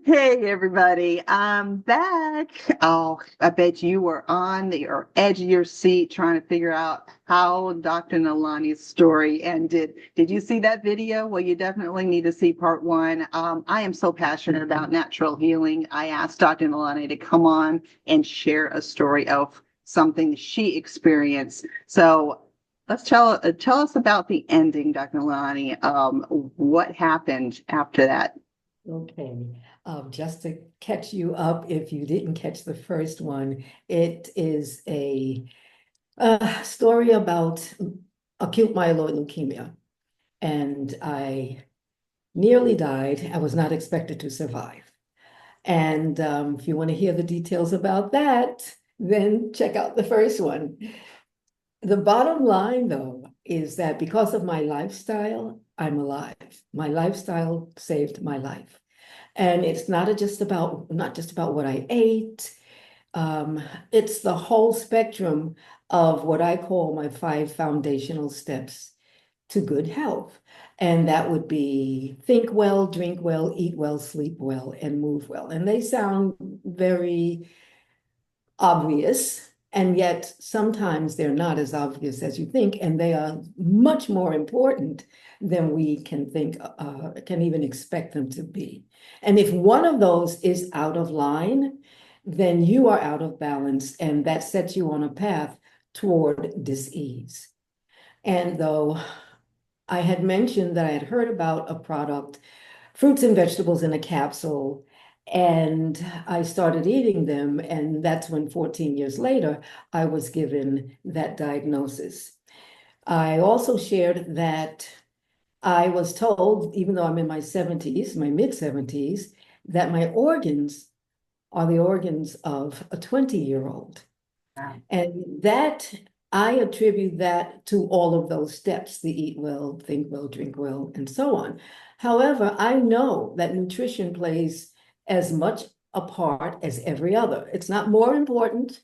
Hey everybody, I'm back. Oh, I bet you were on the edge of your seat trying to figure out how Dr. Nalani's story ended. Did you see that video? Well, you definitely need to see part one. I am so passionate about natural healing. I asked Dr. Nalani to come on and share a story of something she experienced. So let's tell us about the ending, Dr. Nalani. What happened after that? Okay, just to catch you up, if you didn't catch the first one, it is a story about acute myeloid leukemia. And I nearly died. I was not expected to survive. And if you want to hear the details about that, then check out the first one. The bottom line, though, is that because of my lifestyle, I'm alive. My lifestyle saved my life. And it's not just about what I ate. Um, it's the whole spectrum of what I call my five foundational steps to good health. And that would be think well, drink well, eat well, sleep well, and move well. And they sound very obvious, and yet sometimes they're not as obvious as you think, and they are much more important than we can think, can even expect them to be. And if one of those is out of line, then you are out of balance, and that sets you on a path toward disease. And though I had mentioned that I had heard about a product, fruits and vegetables in a capsule, and I started eating them. And that's when 14 years later, I was given that diagnosis. I also shared that I was told, even though I'm in my 70s, my mid 70s, that my organs are the organs of a 20-year-old. And that I attribute that to all of those steps, the eat well, think well, drink well, and so on. However, I know that nutrition plays as much a part as every other. It's not more important.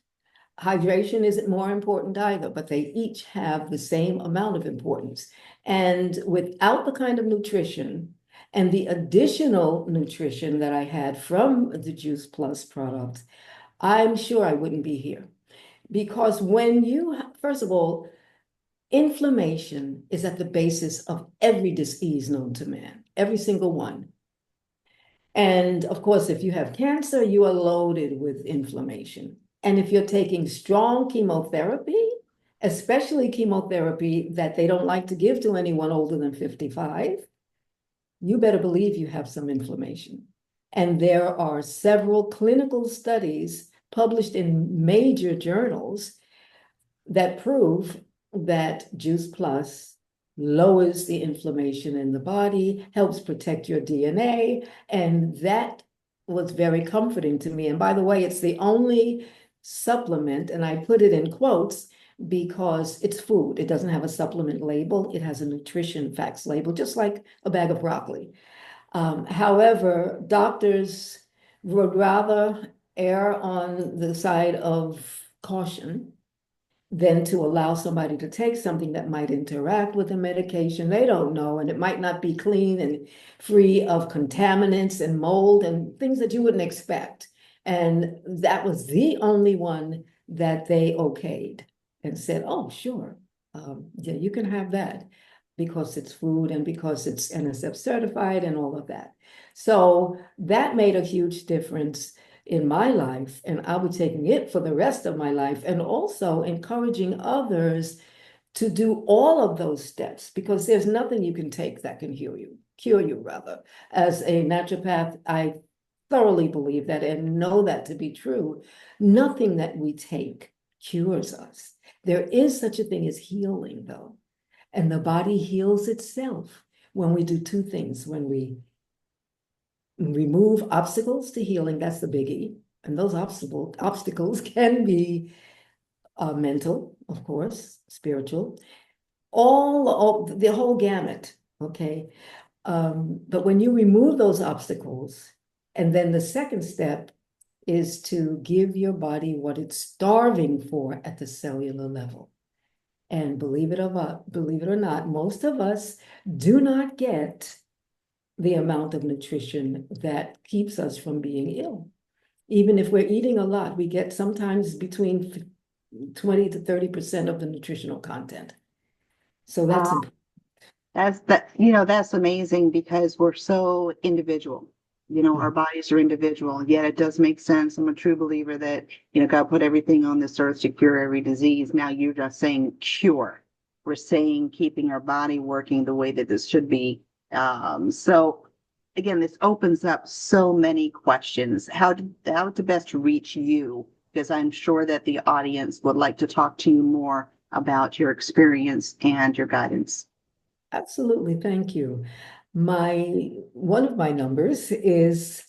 Hydration isn't more important either, but they each have the same amount of importance. And without the kind of nutrition and the additional nutrition that I had from the Juice Plus product, I'm sure I wouldn't be here. Because when you, first of all, inflammation is at the basis of every disease known to man, every single one. And of course, if you have cancer, you are loaded with inflammation. And if you're taking strong chemotherapy, especially chemotherapy that they don't like to give to anyone older than 55, you better believe you have some inflammation. And there are several clinical studies published in major journals that prove that Juice Plus lowers the inflammation in the body, helps protect your DNA, and that was very comforting to me. And by the way, it's the only supplement, and I put it in quotes because it's food. It doesn't have a supplement label. It has a nutrition facts label, just like a bag of broccoli. However, doctors would rather err on the side of caution than to allow somebody to take something that might interact with the medication. They don't know, and it might not be clean and free of contaminants and mold and things that you wouldn't expect. And that was the only one that they okayed and said, oh, sure, yeah, you can have that because it's food and because it's NSF certified and all of that. So that made a huge difference in my life, and I'll be taking it for the rest of my life, and also encouraging others to do all of those steps because there's nothing you can take that can cure you rather. As a naturopath, I thoroughly believe that and know that to be true. Nothing that we take cures us. There is such a thing as healing, though, and the body heals itself when we do two things: when we remove obstacles to healing, that's the biggie. And those obstacles can be mental, of course, spiritual, all the whole gamut, okay? But when you remove those obstacles, and then the second step is to give your body what it's starving for at the cellular level. And believe it or not, most of us do not get the amount of nutrition that keeps us from being ill. Even if we're eating a lot, we get sometimes between 20 to 30% of the nutritional content. So that's Uh, important. that's amazing because we're so individual. Our bodies are individual, yet it does make sense. I'm a true believer that, God put everything on this earth to cure every disease. Now you're just saying cure. We're saying keeping our body working the way that this should be. So again, this opens up so many questions. How to best reach you? Because I'm sure that the audience would like to talk to you more about your experience and your guidance. Absolutely, thank you. One of my numbers is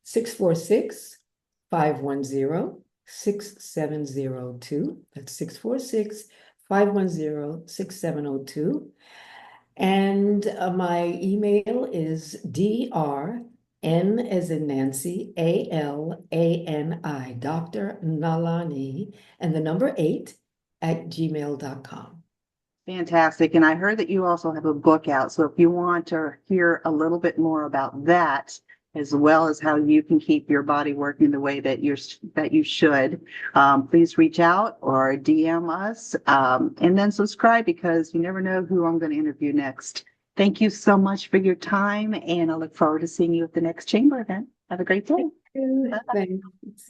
646-510-6702. That's 646-510-6702. And my email is DRN as in Nancy, ALANI, Dr. Nalani, and the number 8 at gmail.com. Fantastic. And I heard that you also have a book out. So if you want to hear a little bit more about that, as well as how you can keep your body working the way that you should, please reach out or DM us, and then subscribe because you never know who I'm going to interview next. Thank you so much for your time, and I look forward to seeing you at the next chamber event. Have a great day. Thank you. Thanks.